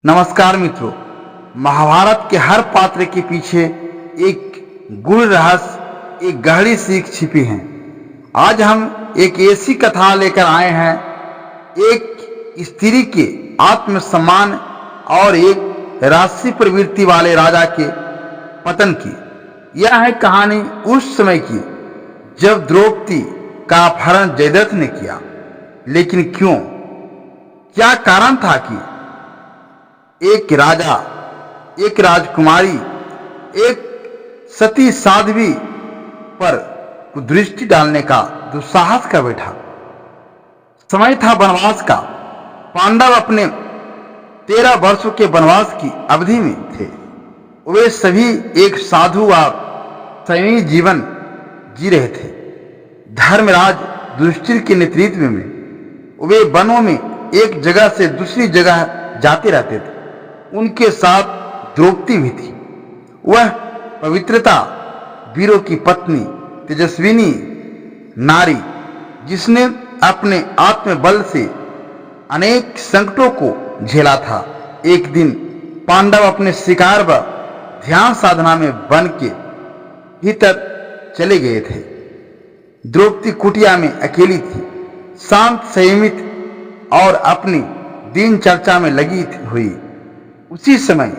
नमस्कार मित्रों। महाभारत के हर पात्र के पीछे एक गूढ़ रहस्य, एक गहरी सीख छिपी है। आज हम एक ऐसी कथा लेकर आए हैं, एक स्त्री के आत्मसम्मान और एक राष्ट्रीय प्रवृत्ति वाले राजा के पतन की। यह है कहानी उस समय की जब द्रौपदी का अपहरण जयद्रथ ने किया। लेकिन क्यों, क्या कारण था कि एक राजा, एक राजकुमारी, एक सती साध्वी पर कुदृष्टि डालने का दुस्साहस कर बैठा। समय था वनवास का। पांडव अपने 13 वर्षों के वनवास की अवधि में थे। वे सभी एक साधु और संयमी जीवन जी रहे थे। धर्मराज युधिष्ठिर के नेतृत्व में वे वनों में एक जगह से दूसरी जगह जाते रहते थे। उनके साथ द्रौपदी भी थी। वह पवित्रता, वीरों की पत्नी, तेजस्विनी नारी, जिसने अपने आत्मबल से अनेक संकटों को झेला था। एक दिन पांडव अपने शिकार व ध्यान साधना में वन के भीतर चले गए थे। द्रौपदी कुटिया में अकेली थी, शांत, संयमित और अपनी दिनचर्या में लगी हुई। उसी समय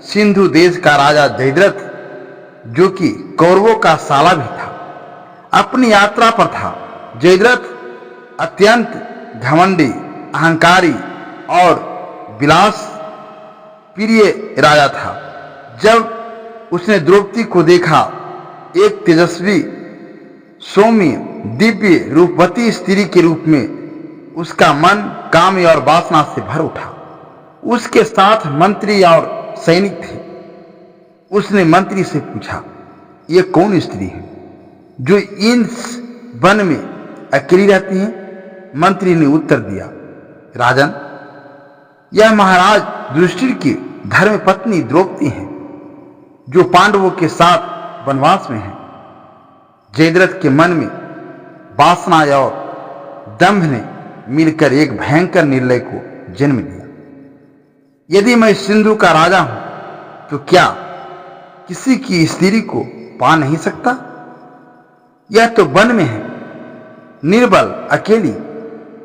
सिंधु देश का राजा जयद्रथ, जो कि कौरवों का साला भी था, अपनी यात्रा पर था। जयद्रथ अत्यंत घमंडी, अहंकारी और विलास प्रिय राजा था। जब उसने द्रौपदी को देखा, एक तेजस्वी, सौम्य, दिव्य, रूपवती स्त्री के रूप में उसका मन काम और वासना से भर उठा। उसके साथ मंत्री और सैनिक थे। उसने मंत्री से पूछा, ये कौन स्त्री है जो इन वन में अकेली रहती है? मंत्री ने उत्तर दिया, राजन, यह महाराज युधिष्ठिर की धर्म पत्नी द्रौपदी है, जो पांडवों के साथ वनवास में है। जयद्रथ के मन में वासना और दंभ ने मिलकर एक भयंकर निर्णय को जन्म दिया। यदि मैं सिंधु का राजा हूं तो क्या किसी की स्त्री को पा नहीं सकता? यह तो वन में है, निर्बल, अकेली।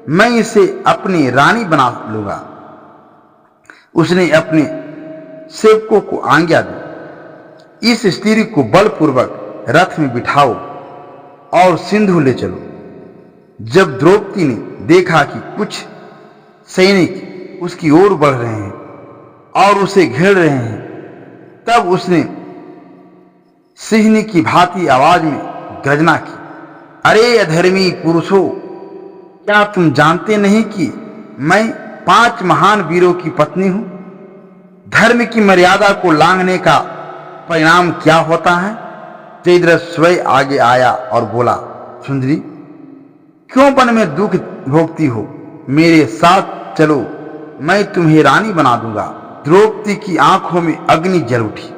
मैं इसे अपनी रानी बना लूंगा। उसने अपने सेवकों को आज्ञा दी, इस स्त्री को बलपूर्वक रथ में बिठाओ और सिंधु ले चलो। जब द्रौपदी ने देखा कि कुछ सैनिक उसकी ओर बढ़ रहे हैं और उसे घेर रहे हैं, तब उसने सिंहनी की भांति आवाज में गर्जना की, अरे अधर्मी पुरुषों, क्या तुम जानते नहीं कि मैं 5 महान वीरों की पत्नी हूं? धर्म की मर्यादा को लांघने का परिणाम क्या होता है? जयद्रथ स्वयं आगे आया और बोला, सुंदरी, क्यों वन में दुख भोगती हो? मेरे साथ चलो, मैं तुम्हें रानी बना दूंगा। द्रौपदी की आंखों में अग्नि जल उठी।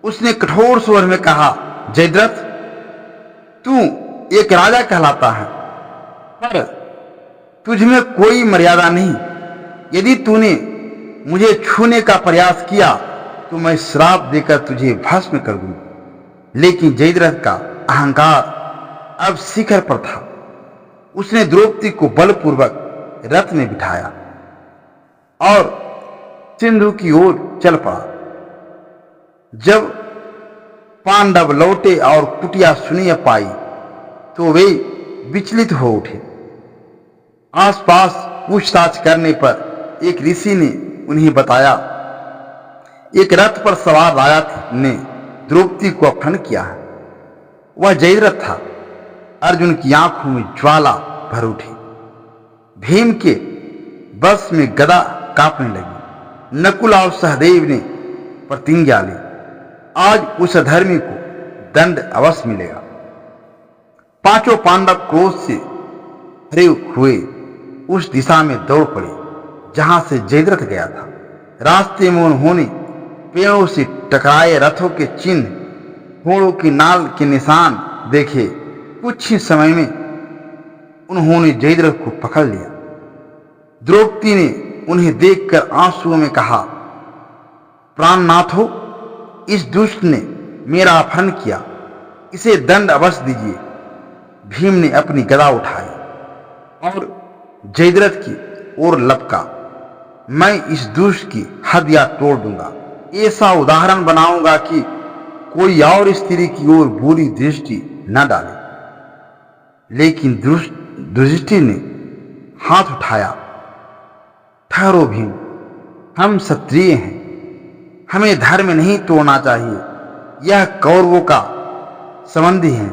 उसने कठोर स्वर में कहा, जयद्रथ, तू एक राजा कहलाता है, पर तुझमें कोई मर्यादा नहीं। यदि तूने मुझे छूने का प्रयास किया तो मैं श्राप देकर तुझे भस्म कर दूंगा। लेकिन जयद्रथ का अहंकार अब शिखर पर था। उसने द्रौपदी को बलपूर्वक रथ में बिठाया और सिंधु की ओर चल पड़ा। जब पांडव लौटे और कुटिया सुनिए पाई तो वे विचलित हो उठे। आसपास पूछताछ करने पर एक ऋषि ने उन्हें बताया, एक रथ पर सवार राजा ने द्रौपदी को अपहरण किया है। वह जयद्रथ था। अर्जुन की आंखों में ज्वाला भर उठी। भीम के बस में गदा कांपने लगी। नकुल और सहदेव ने प्रतिज्ञा ली, आज उस अधर्मी को दंड अवश्य मिलेगा। 5 पांडव क्रोध से भरे हुए उस दिशा में दौड़ पड़े जहां से जयद्रथ गया था। रास्ते में उन्होंने पेड़ों से टकराए रथों के चिन्ह, घोड़ों की नाल के निशान देखे। कुछ ही समय में उन्होंने जयद्रथ को पकड़ लिया। द्रौपदी ने उन्हें देखकर आंसुओं में कहा, प्राणनाथो, इस दुष्ट ने मेरा अपहरण किया, इसे दंड अवश्य दीजिए। भीम ने अपनी गदा उठाई और जयद्रथ की ओर लपका। मैं इस दुष्ट की हड्डियां तोड़ दूंगा, ऐसा उदाहरण बनाऊंगा कि कोई और स्त्री की ओर बुरी दृष्टि न डाले। लेकिन दुष्टि ने हाथ उठाया। ठहरो भीम, हम क्षत्रिय हैं, हमें धर्म नहीं तोड़ना चाहिए। यह कौरवों का संबंधी है,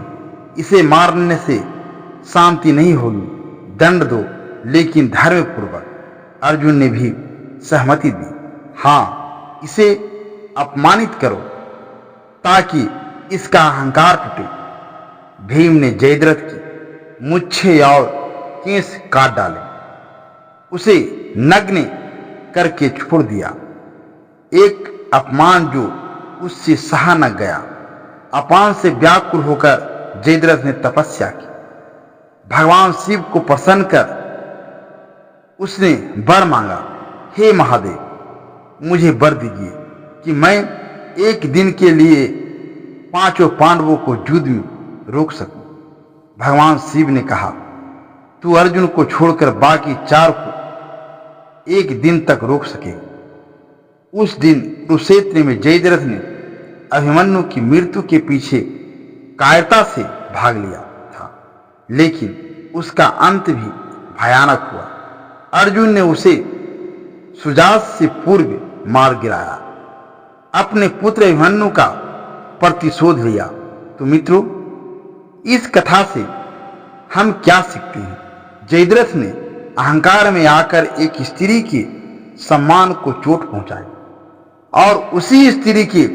इसे मारने से शांति नहीं होगी। दंड दो, लेकिन धर्म पूर्वक। अर्जुन ने भी सहमति दी। हाँ, इसे अपमानित करो ताकि इसका अहंकार टूटे। भीम ने जयद्रथ की मुच्छे और केस काट डाले, उसे नग्न करके छोड़ दिया। एक अपमान जो उससे सहा न गया। अपमान से व्याकुल होकर जयद्रथ ने तपस्या की। भगवान शिव को प्रसन्न कर उसने वर मांगा, हे महादेव, मुझे वर दीजिए कि मैं एक दिन के लिए पांचों पांडवों को युद्ध में रोक सकूं। भगवान शिव ने कहा, तू अर्जुन को छोड़कर बाकी चार को एक दिन तक रोक सके। उस दिन कुरुक्षेत्र में जयद्रथ ने अभिमन्यु की मृत्यु के पीछे कायरता से भाग लिया था, लेकिन उसका अंत भी भयानक हुआ। अर्जुन ने उसे सुजात से पूर्व मार गिराया, अपने पुत्र अभिमन्यु का प्रतिशोध लिया। तो मित्रों, इस कथा से हम क्या सीखते हैं? जयद्रथ ने अहंकार में आकर एक स्त्री के सम्मान को चोट पहुंचाई और उसी स्त्री के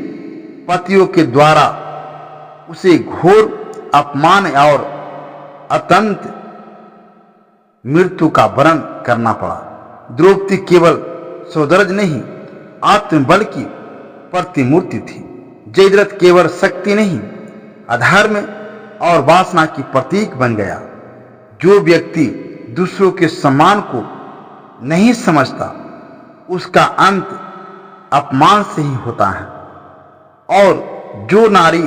पतियों के द्वारा उसे घोर अपमान और अत्यंत मृत्यु का वरण करना पड़ा। द्रौपदी केवल सौंदर्य नहीं, आत्मबल की प्रतिमूर्ति थी। जयद्रथ केवल शक्ति नहीं, अधर्म और वासना की प्रतीक बन गया। जो व्यक्ति दूसरों के सम्मान को नहीं समझता, उसका अंत अपमान से ही होता है। और जो नारी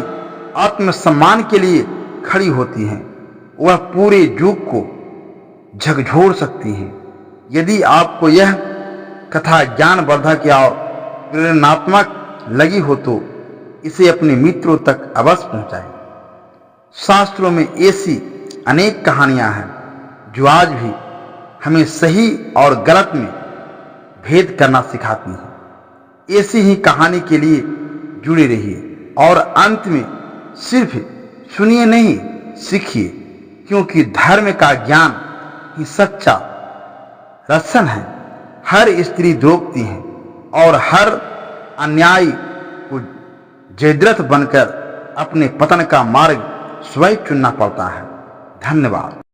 आत्मसम्मान के लिए खड़ी होती है, वह पूरे युग को झकझोर सकती है। यदि आपको यह कथा ज्ञानवर्धक या प्रेरणात्मक लगी हो तो इसे अपने मित्रों तक अवश्य पहुंचाएं। शास्त्रों में ऐसी अनेक कहानियां हैं जो आज भी हमें सही और गलत में भेद करना सिखाती हैं। ऐसी ही कहानी के लिए जुड़े रहिए और अंत में सिर्फ सुनिए नहीं, सीखिए, क्योंकि धर्म का ज्ञान ही सच्चा रक्षण है। हर स्त्री द्रौपदी है और हर अन्यायी को जयद्रथ बनकर अपने पतन का मार्ग स्वयं चुनना पड़ता है। धन्यवाद।